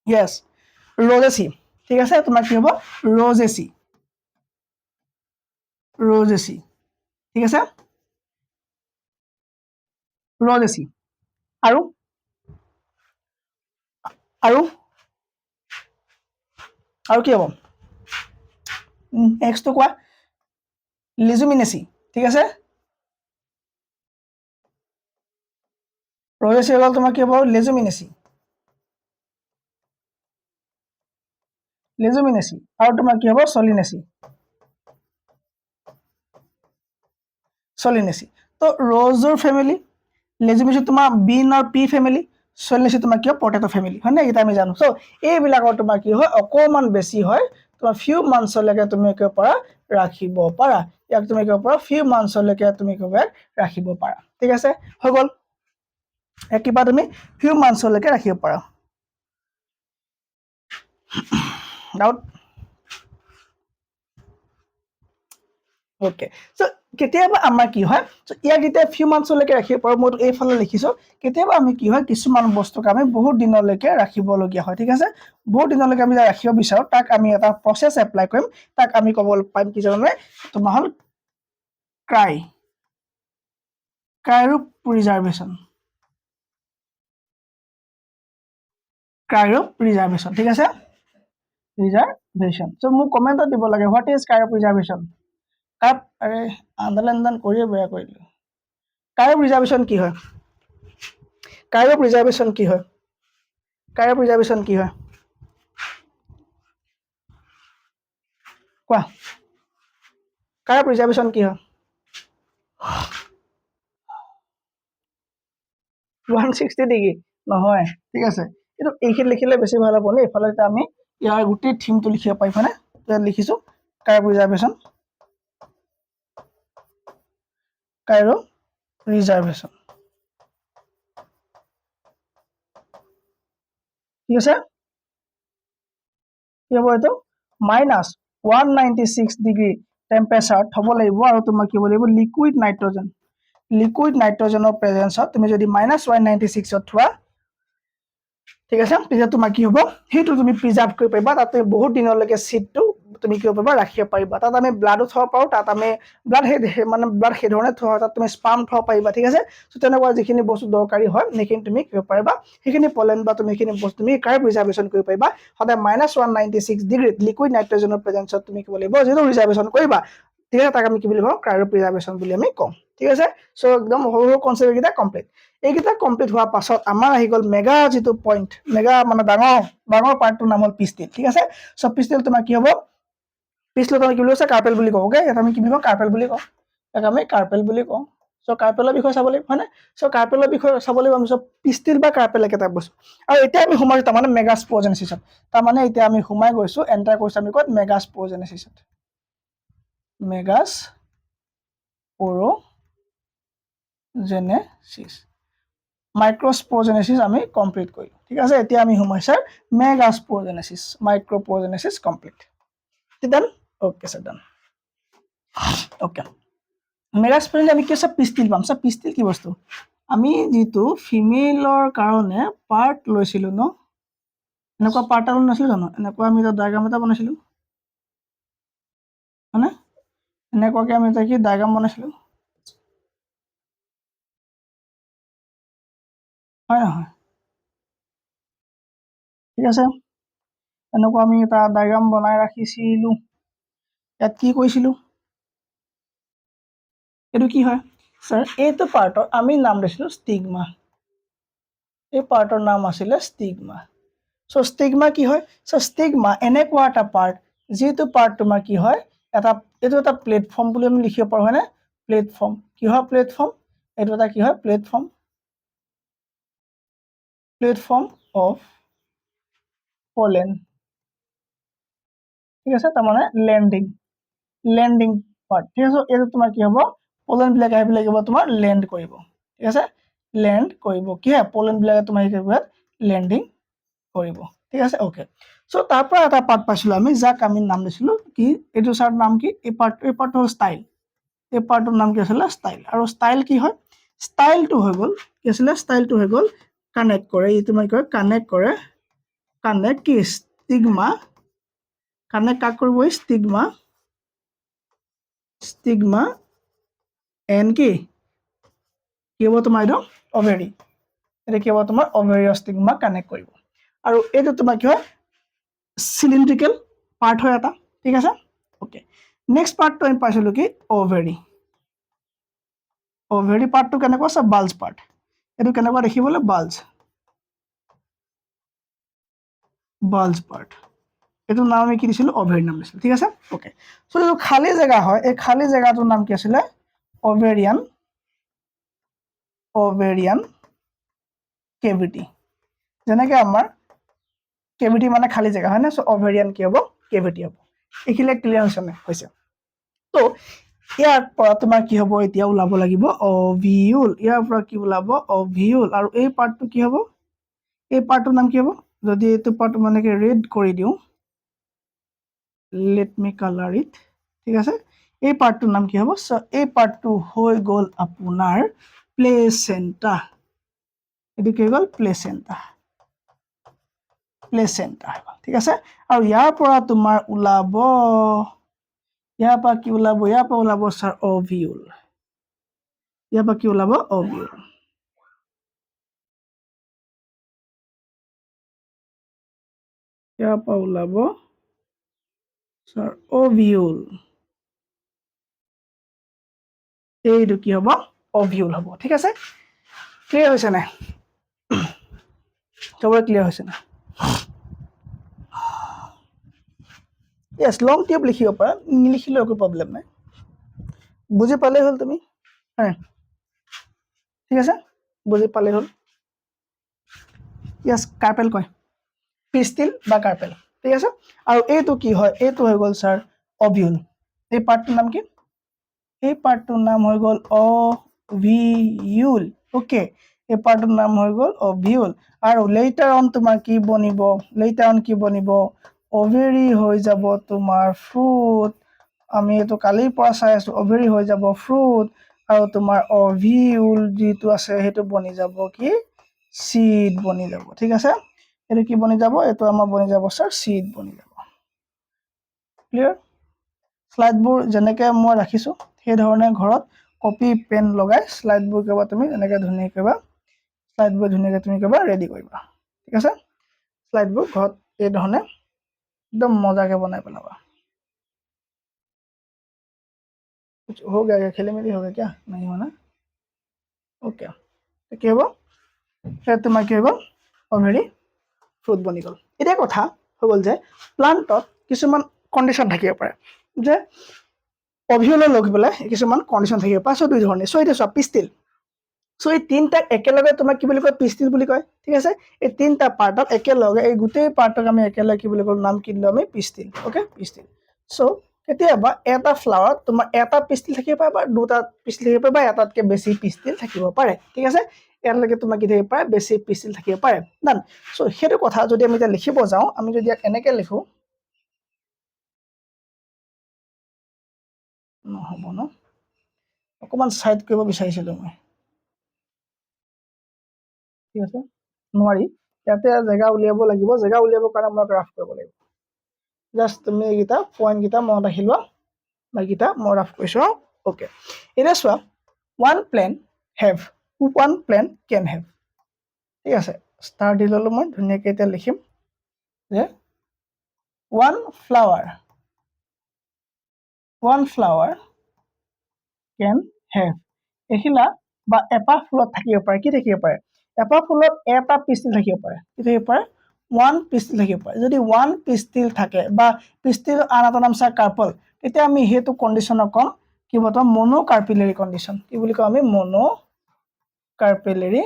Yes, rosacea ঠিক আছে তোমাৰ কি হ'ব rosacea ঠিক আছে rosacea আৰু আৰু আৰু কি হ'ব নেক্সটটো কোৱা লিজুমিনেচি ঠিক আছে rosacea হ'ল তোমাৰ কি হ'ব লিজুমিনেচি আৰু তোমাৰ কি হ'ব চলিনেচি তো ৰ'জৰ ফেমিলি লেজুমিনেচি তোমাৰ বিন আৰু পি ফেমিলি চলিনেচি তোমাৰ কি হয় পটেটো ফেমিলি হয় নে এইকেইটা আমি জানো চ' এইবিলাকৰ তোমাৰ কি হয় অকণমান বেছি হয় তোমাৰ ফিউ মান্থছলৈকে তুমি কি পাৰা ৰাখিব পাৰা ইয়াক তুমি কি পাৰা ফিউ মান্থছলৈকে তুমি কি ৰাখিব পাৰা ঠিক আছে হৈ গ'ল কিবা তুমি ফিউ মান্থছলৈকে ৰাখিব পাৰা ডাউট অ'কে চ' কেতিয়াবা আমাৰ কি হয় ইয়াক যেতিয়া ফিউ মান্থছলৈকে ৰাখিব পাৰোঁ মই এইফালে লিখিছোঁ কেতিয়াবা আমি কি হয় কিছুমান বস্তুক আমি বহুত দিনলৈকে ৰাখিবলগীয়া হয় ঠিক আছে বহুত দিনলৈকে আমি ৰাখিব বিচাৰোঁ তাক আমি এটা প্ৰচেছ এপ্লাই কৰিম তাক আমি ক'ব পাৰিম কি জানানে তোমাৰ হ'ল ক্ৰাইঅ' ঠিক আছে ৰিজাৰ্ভেশ্যন চ' মোক কমেণ্টত দিব লাগে হোৱাট ইজ ক্ৰাইঅ' আৰে আন্দোলন কৰিয়ে বেয়া কৰিলোঁ ক্ৰাইঅ' কি হয় ক্ৰাইঅ' কি হয় কোৱা কাৰ প্ৰিজাৰ্ভেশ্যন কি হয় 160 ডিগ্ৰী নহয় ঠিক আছে কিন্তু এইখিনি লিখিলে বেছি ভাল হ'ব নে ইফালে আমি ইয়াৰ গোটেই থিমটো লিখিব পাৰিম হয়নে ইয়াত লিখিছো কাৰ প্ৰিজাৰ্ভেশ্যন কাইৰো ৰিজাৰ্ভেশ্যন ঠিক আছে কি হ'ব এইটো -196 ডিগ্ৰী টেম্পাৰেচাৰত হ'ব লাগিব আৰু তোমাৰ কি হ'ব লাগিব লিকুইড নাইট্ৰজেনৰ প্ৰেজেন্সত তুমি যদি -196ত থোৱা ঠিক আছে তেতিয়া তোমাৰ কি হ'ব সেইটো তুমি প্ৰিজাৰ্ভ কৰিব পাৰিবা তাতে বহুত দিনলৈকে সিডটো তুমি কি পাৰিবা ৰাখিব পাৰিবা তাত আমি ব্লাডো থব পাৰো তাত আমি ব্লাড মানে ব্লাড সেইধৰণে থোৱা তাত তুমি স্পাম থব পাৰিবা ঠিক আছে সো তেনেকুৱা যিখিনি বস্তু দৰকাৰী হয় সেইখিনি তুমি কৰিব পাৰিবা সেইখিনি পলেন বা তুমি সেইখিনি বস্তু তুমি কাৰ প্ৰিজাৰ্ভেশ্যন কৰিব পাৰিবা সদায় -196 ডিগ্ৰীত লিকুইড নাইট্ৰজেনৰ প্ৰেজেন্সত তুমি কি লাগিব যেটো ৰিজাৰ্ভেশ্যন কৰিবা ঠিক আছে তাক আমি কি বুলি কওঁ ক্ৰায়ো প্ৰিজাৰ্ভেশ্যন বুলি আমি কওঁ ঠিক আছে সো একদম সৰু কনসেপ্ট কেইটা কমপ্লিট এইকেইটা কমপ্লিট হোৱাৰ পাছত আমাৰ আহি গ'ল মেগা যেটো পইণ্ট মেগা মানে ডাঙৰ পাৰ্টটোৰ নাম হ'ল পিষ্টিল ঠিক আছে সো পিষ্টিল তোমাৰ কি হ'ব পিছলৈ তুমি কি বুলি কৈছা কাৰ্পেল বুলি কওঁ ওকে এটা আমি কি বুলি কওঁ কাৰ্পেল বুলি কওঁ এটা আমি কাৰ্পেল বুলি কওঁ সো কাৰ্পেলৰ বিষয়ে চাব লাগিব হয়নে সো কাৰ্পেলৰ বিষয়ে চাব লাগিব আমি সব পিষ্টিল বা কাৰ্পেল একেটা বস্তু আৰু এতিয়া আমি সোমাইছো তাৰমানে মেগাস্পোজেনেসিছত তাৰমানে এতিয়া আমি সোমাই গৈছো এন্টাৰ কৰিছো আমি ক'ত মেগাস্পোজেনেসিছত মেগাস্পোজেনেসিস মাইক্ৰোস্পোজেনেসিস আমি কমপ্লিট কৰিলো ঠিক আছে এতিয়া আমি সোমাইছো megasporogenesis microsporogenesis complete Done? Okay, sir, done. Okay. মেগাস্পোজেন আমি কি সব পিষ্টিল পাম সব পিষ্টিল কি বস্তু আমি যেটো ফিমেলৰ কাৰণে পাৰ্ট লৈছিলো ন এনেকুৱা পাৰ্ট আলো নাছিল জানো এনেকুৱা আমি ডায়াগ্ৰাম এটা বনাইছিলো হয়নে এনেকুৱাকে আমি কি ডায়াগ্ৰাম বনাইছিলো হয় নহয় ঠিক আছে এনেকুৱা আমি এটা ডায়াগ্ৰাম বনাই ৰাখিছিলো ইয়াত কি কৈছিলো এটো কি হয় স্যাৰ এইটো পাৰ্টৰ আমি নাম দিছিলো স্টিগমা এই পাৰ্টৰ নাম আছিল স্টিগমা সো স্টিগমা কি হয় সো স্টিগমা এনেকুৱা এটা পাৰ্ট যেটো পাৰ্ট তোমাৰ কি হয় এটা এটো এটা প্লেটফৰ্ম বুলি আমি লিখিব পাৰো হয়নে প্লেটফৰ্ম কি হয় প্লেটফৰ্ম এটো এটা কি হয় প্লেটফৰ্ম অফ পলেন ঠিক আছে তাৰমানে লেন্ডিং পাৰ্ট ঠিক আছে এটো তোমাৰ কি হ'ব পলেন বিলাক আহি লাগিব তোমাৰ লেন্ড কৰিব ঠিক আছে লেন্ড কৰিব কি হয় পলেন বিলাক তোমাৰ কি কৰিব লেন্ডিং কৰিব ঠিক আছে ওকে সো তাৰ পৰা এটা পাৰ্ট পাইছিলো আমি যাক আমি নাম দিছিলো কি এটো সাৰ নাম কি এই পাৰ্ট হ'ল স্টাইল এই পাৰ্টৰ নাম কি আছিল স্টাইল আৰু স্টাইল কি হয় স্টাইলটো হৈ গ'ল কি আছিল স্টাইলটো হৈ গ'ল কানেক্ট কৰে এই তোমাৰ কি কানেক্ট কৰে কানেক্ট কি স্টিগমা কানেক্ট কাক কৰিব স্টিগমা এন কি হ'ব তোমাৰ এইটো অভেৰি এটা কি হ'ব তোমাৰ অভেৰি স্টিগমা কানেক্ট কৰিব আৰু এইটো তোমাৰ কি হয় সিলিন্ড্ৰিকেল পাৰ্ট হয় এটা ঠিক আছে ওকে নেক্সট পাৰ্টটো আমি পাইছিলো কি অভেৰি পাৰ্টটো কেনেকুৱা আছে বাল্জ পাৰ্ট এটো কেনেকুৱা দেখিবলৈ বাল্জ পাৰ্ট এটো নাম আমি কি দিছিলো অভেৰি নাম দিছিলো ঠিক আছে ওকে সো এই খালি জায়গা হয় এই খালি জায়গাটোৰ নাম কি আছিল ovarian cavity যেনেকৈ আমাৰ cavity মানে খালি জায়গা হয় না সো ovarian কি হ'ব cavity হ'ব এখিলে ক্লিয়াৰ হৈছে তো ইয়াৰ পৰা তোমাৰ কি হ'ব এতিয়া ওলাব লাগিব ওভিউল ইয়াৰ পৰা কি ওলাব ওভিউল আৰু এই পাৰ্টটো কি হ'ব এই পাৰ্টৰ নাম কি হ'ব যদি এইটো পাৰ্ট মানে কি ৰেড কৰি দিও let me color it ঠিক আছে এই পাৰ্টটোৰ নাম কি হ'ব সো এই পাৰ্টটো হৈ গ'ল আপোনাৰ প্লেসেন্টা এটো কি গ'ল প্লেসেন্টা ঠিক আছে আৰু ইয়াৰ পৰা তোমাৰ ওলাব ইয়াৰ পৰা কি ওলাব স্যাৰ ওভিউল ইয়াৰ পৰা কি ওলাব ওভিউল ইয়াৰ পৰা ওলাব স্যাৰ ওভিউল এইটো কি হ'ব ওভিউল হ'ব ঠিক আছে ক্লিয়াৰ হৈছে না সবৰে ক্লিয়াৰ হৈছে না য়েছ লং টিউব লিখিব পাৰা, নিলিখিলেও একো প্ৰব্লেম নাই, বুজি পালেই হ'ল তুমি। হয় ঠিক আছে, বুজি পালেই হ'ল। য়েছ কাৰ্পেল কয়, পিষ্টিল বা কাৰ্পেল, ঠিক আছে। আৰু এইটো কি হয়, এইটো হৈ গ'ল ছাৰ অভিউল। এই পাৰ্টটোৰ নাম কি, এই পাৰ্টটোৰ নাম হৈ গ'ল অভিউল। অ'কে, এই পাৰ্টটোৰ নাম হৈ গ'ল অভিউল। আৰু লেটাৰ অন তোমাৰ কি বনিব, লেটাৰ অন কি বনিব, অভেৰি হৈ যাব তোমাৰ ফ্ৰুট। আমি এইটো কালিৰ পৰা চাই আছো, অভেৰি হৈ যাব ফ্ৰুট। আৰু তোমাৰ অভিউল যিটো আছে সেইটো বনি যাব কি সিড বনি যাব, ঠিক আছে। এইটো কি বনি যাব, এইটো আমাৰ বনি যাব ছাৰ সিড বনি যাব। ক্লিয়াৰ। শ্লাইডবোৰ যেনেকৈ মই ৰাখিছোঁ সেইধৰণে ঘৰত কপি পেন লগাই শ্লাইডবোৰ কিবা তুমি এনেকৈ ধুনীয়াকৈ কিবা শ্লাইডবোৰ ধুনীয়াকৈ তুমি কিবা ৰেডি কৰিবা, ঠিক আছে। শ্লাইডবোৰ ঘৰত এই ধৰণে একদম মজাকৈ বনাই পেলাবা। हो गया खेली मेली हो गया क्या नहीं होना ओके কি হ'ব তোমাৰ কি হৈ গ'ল অলৰেডি ফ্ৰুট বনি গ'ল। এতিয়া কথা হৈ গ'ল যে প্লান্টত কিছুমান কণ্ডিশ্যন থাকিব পাৰে যে অভিউলে লগ পেলাই কিছুমান কণ্ডিশ্যন থাকিব পাৰে। চ' দুই ধৰণে, চ' এতিয়া চোৱা পিষ্টিল, চ' এই তিনিটাক একেলগে তোমাক কি বুলি কয়, পিষ্টিল বুলি কয়, ঠিক আছে। এই তিনিটা পাৰ্টক একেলগে, এই গোটেই পাৰ্টক আমি একেলগে কি বুলি ক'লো, নাম কি দিলোঁ আমি, পিষ্টিল। অ'কে, পিষ্টিল। চ' কেতিয়াবা এটা ফ্লাৱাৰত তোমাৰ এটা পিষ্টিল থাকিব পাৰে বা দুটা পিষ্টিল থাকিব পাৰে বা এটাতকৈ বেছি পিষ্টিল থাকিব পাৰে, ঠিক আছে। ইয়ালৈকে তোমাৰ কি থাকিব পাৰে, বেছি পিষ্টিল থাকিব পাৰে, ডান। চ' সেইটো কথা যদি আমি এতিয়া লিখিব যাওঁ, আমি যদি ইয়াক এনেকৈ লিখোঁ নহ'ব ন, অকণমান চাইড কৰিব বিচাৰিছিলোঁ মই, ঠিক আছে, নোৱাৰি। ইয়াতে জেগা উলিয়াব লাগিব, জেগা উলিয়াবৰ কাৰণে মই ৰাফ কৰিব লাগিব। জাষ্ট তুমি এইকেইটা পইণ্টকেইটা মনত ৰাখি লোৱা, এইকেইটা মই ৰাফ কৰিছোঁ। অ'কে, এতিয়া চোৱা, ওৱান প্লেন কেন হেভ, ঠিক আছে। ষ্টাৰ দি ল'লোঁ মই ধুনীয়াকৈ। এতিয়া লিখিম যে ওৱান ফ্লাৱাৰ কেন হেভ, এখিলা বা এপাহ ফুলত থাকিব পাৰে, কি থাকিব পাৰে, এপাহ ফুলত এটা পিষ্টিল থাকিব পাৰে, কি থাকিব পাৰে, ওৱান পিষ্টিল থাকিব পাৰে। যদি ওৱান পিষ্টিল থাকে বা পিষ্টিল আন এটা নাম ছাৰ কাৰ্পল, তেতিয়া আমি সেইটো কণ্ডিশ্যনক ক'ম কি বৰ্তমান মনো কাৰ্পিলেৰী কণ্ডিশ্যন। কি বুলি কওঁ আমি, মনো কাৰ্পিলেৰী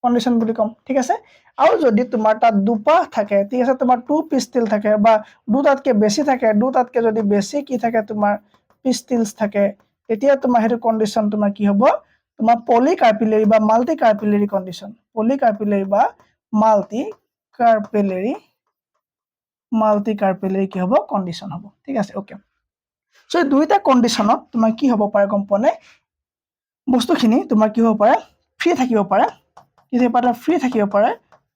কণ্ডিশ্যন বুলি ক'ম, ঠিক আছে। আৰু যদি তোমাৰ তাত দুপাহ থাকে, ঠিক আছে, তোমাৰ টু পিষ্টিল থাকে বা দুটাতকৈ বেছি থাকে, দুটাতকৈ যদি বেছি কি থাকে তোমাৰ পিষ্টিলছ থাকে, তেতিয়া তোমাৰ সেইটো কণ্ডিশ্যন তোমাৰ কি হ'ব, তোমাৰ পলি কাৰ্পিলেৰী বা মাল্টি কাৰ্পিলেৰী কণ্ডিশ্যন। পলি কাৰ্পিলেৰী বা মাল্টি কাৰ্পিলেৰী কি হ'ব, কণ্ডিশ্যন হ'ব, ঠিক আছে। অ'কে, চ' এই দুইটা কণ্ডিশ্যনত তোমাৰ কি হ'ব পাৰে গম পোৱা নে, বস্তুখিনি তোমাৰ কি হ'ব পাৰে, ফ্ৰী থাকিব পাৰে, কেতিয়াবা ফ্ৰী থাকিব পাৰে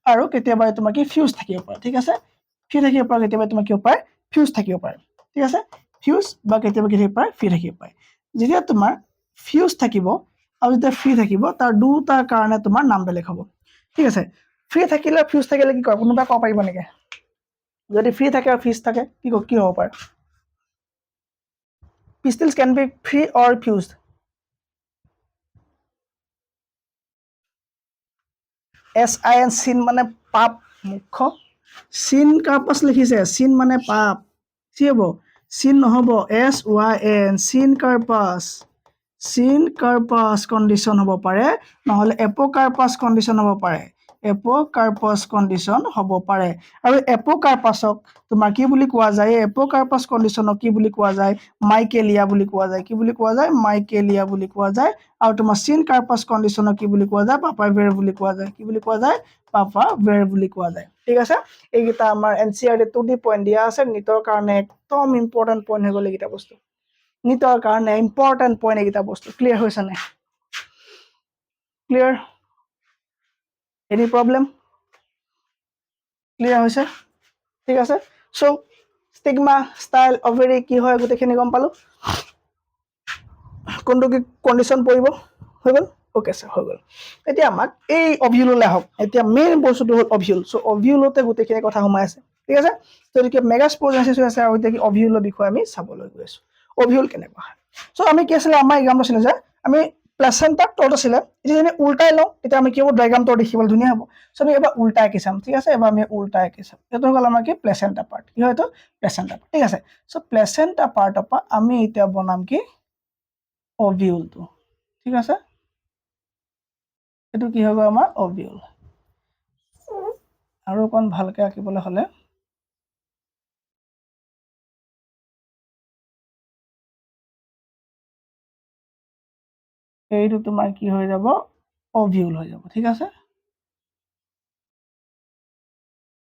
আৰু কেতিয়াবা তোমাৰ কি ফিউজ থাকিব পাৰে, ঠিক আছে। ফ্ৰী থাকিব পাৰে, কেতিয়াবা তোমাৰ কি হ'ব পাৰে, ফিউজ থাকিব পাৰে, ঠিক আছে। ফিউজ বা কেতিয়াবা কি থাকিব পাৰে, ফ্ৰী থাকিব পাৰে। যেতিয়া তোমাৰ ফিউজ থাকিব আৰু যেতিয়া ফ্ৰী থাকিব, তাৰ দুটাৰ কাৰণে তোমাৰ নাম বেলেগ হ'ব, ঠিক আছে। ফ্ৰী থাকিলে ফিউজ থাকিলে কি কয়, কোনোবাই ক'ব পাৰিব নেকি? যদি ফ্ৰী থাকে আৰু ফিউজ থাকে কি হ'ব পাৰে? Pistils can be free or fused. SIN, চিন মানে পাপ, মুখ্য। চিন কাৰ্পাছ লিখিছে, চিন মানে পাপ, কি হ'ব, চিন নহ'ব, SYN, চিন কাৰ্পাছ কণ্ডিশ্যন হ'ব পাৰে, নহ'লে এপ'কাৰ্পাছ কণ্ডিশ্যন হ'ব পাৰে, এপ'কাৰ্পাছ কণ্ডিশ্যন হ'ব পাৰে। আৰু এপ'কাৰ্পাছক তোমাৰ কি বুলি কোৱা যায়, এপ'কাৰ্পাছ কণ্ডিশ্যনক কি বুলি কোৱা যায়, মাইকেলিয়া বুলি কোৱা যায়। কি বুলি কোৱা যায়, মাইকেলিয়া বুলি কোৱা যায়। আৰু তোমাৰ চিন কাৰ্পাছ কণ্ডিশ্যনক কি বুলি কোৱা যায়, পাপাভেৰ বুলি কোৱা যায়। কি বুলি কোৱা যায়, পাপাভেৰ বুলি কোৱা যায়, ঠিক আছে। এইকেইটা আমাৰ NCERT 2D পইণ্ট দিয়া আছে, নিটৰ কাৰণে একদম ইম্পৰ্টেণ্ট পইণ্ট হৈ গ'ল এইকেইটা বস্তু, নিটৰ কাৰণে ইম্পৰ্টেণ্ট পইণ্ট এইকেইটা বস্তু। ক্লিয়াৰ হৈছে নাই, ক্লিয়াৰ, এনি প্ৰব্লেম, ক্লিয়াৰ হৈছে, ঠিক আছে। চ' ষ্টিগমা, ষ্টাইল, অভেৰি কি হয় গোটেইখিনি গম পালোঁ, কোনটো কি কণ্ডিশ্যন পৰিব, হৈ গ'ল। অ'কে ছাৰ, হৈ গ'ল। এতিয়া আমাক এই অভিউললৈ আহক, এতিয়া মেইন বস্তুটো হ'ল অভিউল। চ' অভিউলতে গোটেইখিনি কথা সোমাই আছে, ঠিক আছে। গতিকে মেগাস্প'ৰেঞ্চিছ হৈ আছে আৰু এতিয়া অভিউলৰ বিষয়ে আমি চাবলৈ গৈ আছোঁ, অভিউল কেনেকুৱা হয়। চ' আমি কি আছিলে, আমাৰ এক্সাম্পল আছিলে যে আমি প্লেচেণ্টা তলত আছিলে এতিয়া যদি উল্টাই লওঁ তেতিয়া আমি কি হ'ব ডায়েগ্ৰামটো দেখিবলৈ ধুনীয়া হ'ব চ' আমি এবাৰ উল্টা আঁকি চাম ঠিক আছে এবাৰ আমি উল্টা আঁকি চাম এইটো হৈ গ'ল আমাৰ কি প্লেচেণ্টা পাৰ্ট কি হয় এইটো প্লেচেণ্টা পাৰ্ট ঠিক আছে চ' প্লেচেণ্টা পাৰ্টৰ পৰা আমি এতিয়া বনাম কি অভিউলটো ঠিক আছে এইটো কি হ'ব আমাৰ অভিউল আৰু অকণ ভালকৈ আঁকিবলৈ হ'লে এইটো তোমাৰ কি হৈ যাব অভিউল হৈ যাব ঠিক আছে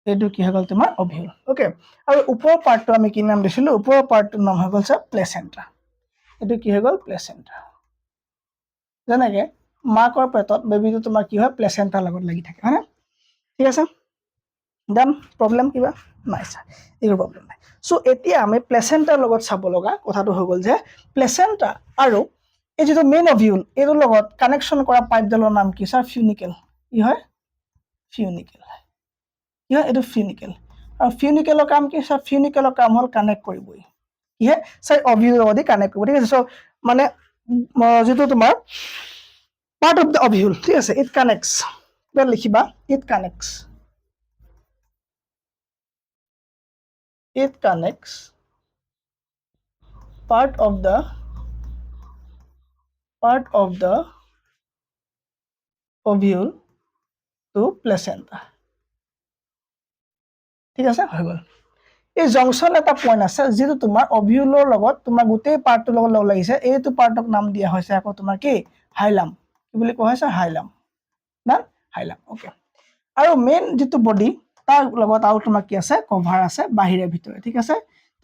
এইটো কি হৈ গ'ল তোমাৰ অভিউল ওকে আৰু ওপৰৰ পাৰ্টটো আমি কি নাম দিছিলোঁ ওপৰৰ পাৰ্টটোৰ নাম হৈ গ'ল স্যাৰ প্লেচেণ্টা এইটো কি হৈ গ'ল প্লেচেণ্টা যেনেকৈ মাকৰ পেটত বেবীটো তোমাৰ কি হয় প্লেচেণ্টাৰ লগত লাগি থাকে হয়নে ঠিক আছে ডান প্ৰব্লেম কিবা নাই ছাৰ একো প্ৰব্লেম নাই চ' এতিয়া আমি প্লেচেণ্টাৰ লগত চাব লগা কথাটো হৈ গ'ল যে প্লেচেণ্টা আৰু এই যিটো মেইন অভিউল এইটোৰ লগত কানেকশ্যন কৰা পাইপডালৰ নাম কি ছাৰ ফিউনিকেল কি হয় ফিউনিকেল কি হয় এইটো ফিউনিকেল আৰু ফিউনিকেলৰ কাম কি ছাৰ ফিউনিকেলৰ কাম হ'ল কানেক্ট কৰিবই কিহে ছাৰ অভিউলৰ লগত কানেক্ট কৰিব ঠিক আছে চ' মানে যিটো তোমাৰ পাৰ্ট অফ দ্য অভিউল ঠিক আছে ইট কানেক্টছ লিখিবা it connects part of the ovule to placenta ঠিক আছে হৈ গ'ল এই জংচন এটা পইণ্ট আছে যিটো তোমাৰ অভিউলৰ লগত তোমাৰ গোটেই পাৰ্টটোৰ লগত লগ লাগিছে এইটো পাৰ্টক নাম দিয়া হৈছে আকৌ তোমাৰ কি হাইলাম কি বুলি কোৱা হৈছে হাইলাম না হাইলাম ওকে আৰু মেইন যিটো বডি তাৰ লগত আৰু তোমাৰ কি আছে কভাৰ আছে বাহিৰে ভিতৰে ঠিক আছে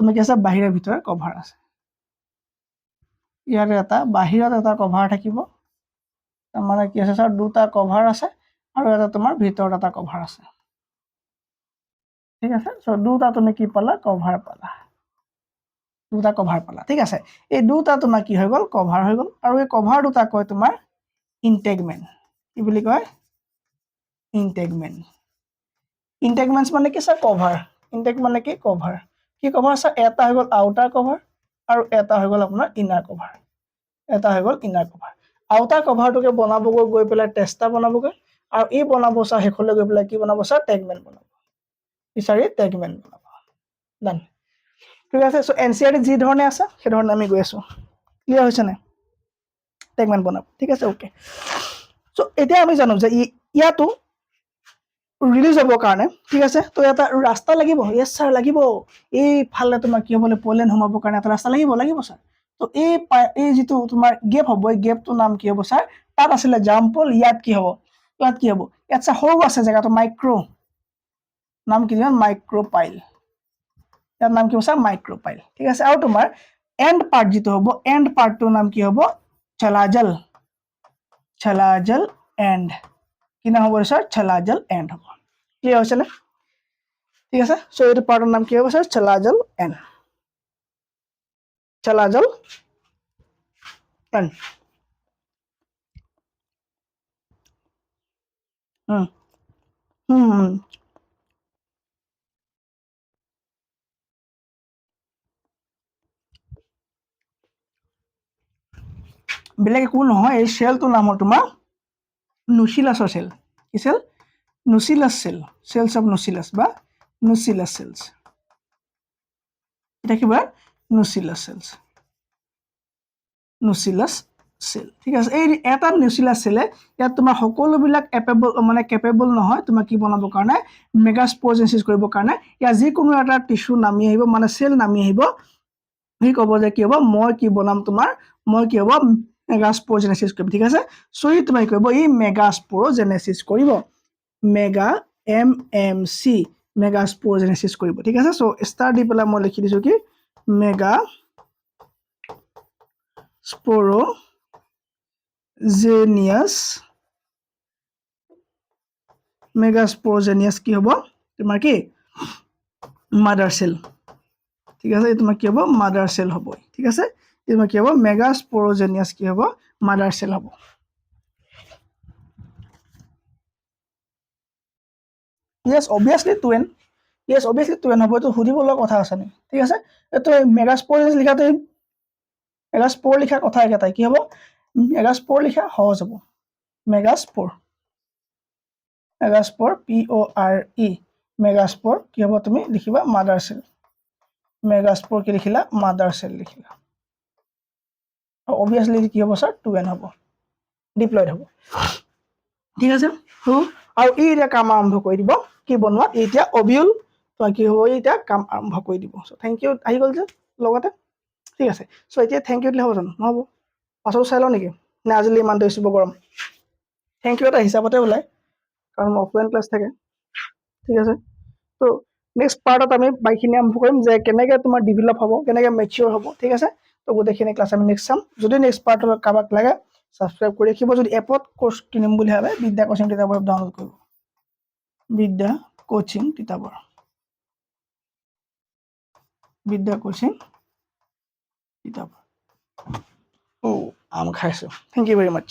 তুমি কি আছে বাহিৰে ভিতৰে কভাৰ আছে ইয়াৰে এটা বাহিৰত এটা কভাৰ থাকিব তাৰমানে কি আছে ছাৰ দুটা কভাৰ আছে আৰু এটা তোমাৰ ভিতৰত এটা কভাৰ আছে ঠিক আছে চ' দুটা তুমি কি পালা কভাৰ পালা দুটা কভাৰ পালা ঠিক আছে এই দুটা তোমাৰ কি হৈ গ'ল কভাৰ হৈ গ'ল আৰু এই কভাৰ দুটা কয় তোমাৰ ইনটেগমেণ্ট কি বুলি কয় ইনটেগমেণ্টছ মানে কি ছাৰ কভাৰ ইনটেগ মানে কি কভাৰ ছাৰ এটা হৈ গ'ল আউটাৰ কভাৰ আৰু এটা হৈ গ'ল আপোনাৰ ইনাৰ কভাৰ আউটাৰ কভাৰটোকে বনাবগৈ গৈ পেলাই টেষ্টা বনাবগৈ আৰু এই বনাব ছাৰ শেষলৈ গৈ পেলাই কি বনাব ছাৰ টেগমেণ্ট বনাব বিচাৰি টেগমেণ্ট বনাব ডান ঠিক আছে চ' NCERT যি ধৰণে আছে সেই ধৰণে আমি গৈ আছোঁ ক্লিয়াৰ হৈছে নাই টেগমেণ্ট বনাব ঠিক আছে ওকে চ' এতিয়া আমি জানো যে ইয়াতো ৰিলিজ হ'বৰ কাৰণে ঠিক আছে তো এটা ৰাস্তা লাগিব য়েছ ছাৰ লাগিব এইফালে তোমাৰ কি হ'বলৈ পলেন সোমাবৰ কাৰণে এটা ৰাস্তা লাগিব ছাৰ তো এই যিটো তোমাৰ গেপ হ'ব এই গেপটোৰ নাম কি হ'ব ছাৰ তাত আছিলে জাম্পল ইয়াত কি হ'ব ইয়াত ছাৰ সৰু আছে জেগাটো মাইক্ৰ' নাম কি দিব মাইক্ৰ'পাইল ইয়াৰ নাম কি হ'ব ছাৰ মাইক্ৰ'পাইল ঠিক আছে আৰু তোমাৰ এণ্ড পাৰ্ট যিটো হ'ব এণ্ড পাৰ্টটোৰ নাম কি হ'ব চলাজল এণ্ড কি নাম হ'ব ছাৰ চলাজল এণ্ড হ'ব ক্লিয়াৰ হৈছে নে ঠিক আছে চ' এইটো পাৰ্টৰ নাম কি হ'ব ছাৰ চলাজল এণ্ড বেলেগ একো নহয় এই চেলটোৰ নাম হ'ল তোমাৰ নুচিলাছৰ চেল কি চেল নুচিলাছ চেলছ অফ নুচিলাছ বা নুচিলাছ চেলছ এটা কিবা নুচিলাছ চেল ঠিক আছে এই এটা নিউচিলাছ চেলে ইয়াত তোমাৰ সকলোবিলাক কেপেবল নহয় তোমাৰ কি বনাবৰ কাৰণে মেগাস্প'ৰজেনেচিছ কৰিবৰ কাৰণে ইয়াত যিকোনো এটা টিচু নামি আহিব মানে চেল নামি আহিব সি ক'ব যে কি হ'ব মই কি বনাম তোমাৰ মই কি হ'ব মেগাস্প'ৰজেনেচিছ কৰিম ঠিক আছে চ' ই তোমাৰ কৰিব ই মেগাস্প'ৰজেনেচিছ কৰিব MEMC মেগাস্প'ৰজেনেচিছ কৰিব ঠিক আছে চ' ষ্টাৰ দি পেলাই মই লিখি দিছোঁ কি মেগাস্প'ৰজেনিয়াছ কি হ'ব তোমাৰ কি মাদাৰ চেল ঠিক আছে এই তোমাৰ কি হ'ব মাদাৰ চেল হ'ব ঠিক আছে এই তোমাৰ কি হ'ব মেগাস্প'ৰজেনিয়াছ কি হ'ব মাদাৰ চেল হ'ব yes obviously 2n হ'ব এইটো সুধিবলৈ কথা আছে নি ঠিক আছে এইটো মেগাস্প'ৰজেনিয়াছ লিখাটো মেগাস্প'ৰ লিখা কথা একেটাই কি হ'ব মেগাস্প'ৰ লিখা সহজ হ'ব মেগাস্প'ৰ মেগাস্প'ৰ PORE মেগাস্প'ৰ কি হ'ব তুমি লিখিবা মাদাৰ চেল মেগাস্প'ৰ কি লিখিলা মাদাৰ চেল লিখিলা অবভিয়াছলি কি হ'ব স্যাৰ 2n হ'ব ডিপ্লয়ড হ'ব ঠিক আছে আৰু ই এতিয়া কাম আৰম্ভ কৰি দিব কি বনোৱা এতিয়া অবিউল তো কি হ'ব এতিয়া কাম আৰম্ভ কৰি দিব সো থ্যাংক ইউ আহি গ'ল যে লগতে ঠিক আছে সো এতিয়া থ্যাংক ইউ দিলে হ'ব জানো নহ'ব পাছত চাই লওঁ নেকি নে আজিলৈ ইমানটো ইছ্যু গৰম থ্যাংক ইউ এটা হিচাপতে ওলাই কাৰণ অফলাইন ক্লাছ থাকে ঠিক আছে তো নেক্সট পাৰ্টত আমি বাইখিনি আৰম্ভ কৰিম যে কেনেকৈ তোমাৰ ডেভেলপ হ'ব কেনেকৈ মেচিউৰ হ'ব ঠিক আছে তো গোটেইখিনি ক্লাছ আমি নেক্সট চাম যদি নেক্সট পাৰ্টত কাৰোবাক লাগে সাবস্ক্ৰাইব কৰি ৰাখিব যদি এপত কোৰ্স কিনিম বুলি ভাবে বিদ্যা কোচিং কিতাপৰ ডাউনলোড কৰিব বিদ্যা কোচিং কিতাপৰ বিদ্যা কোচিং কিতাপ আম খাইছো থ্যাংক ইউ ভেৰি মাচ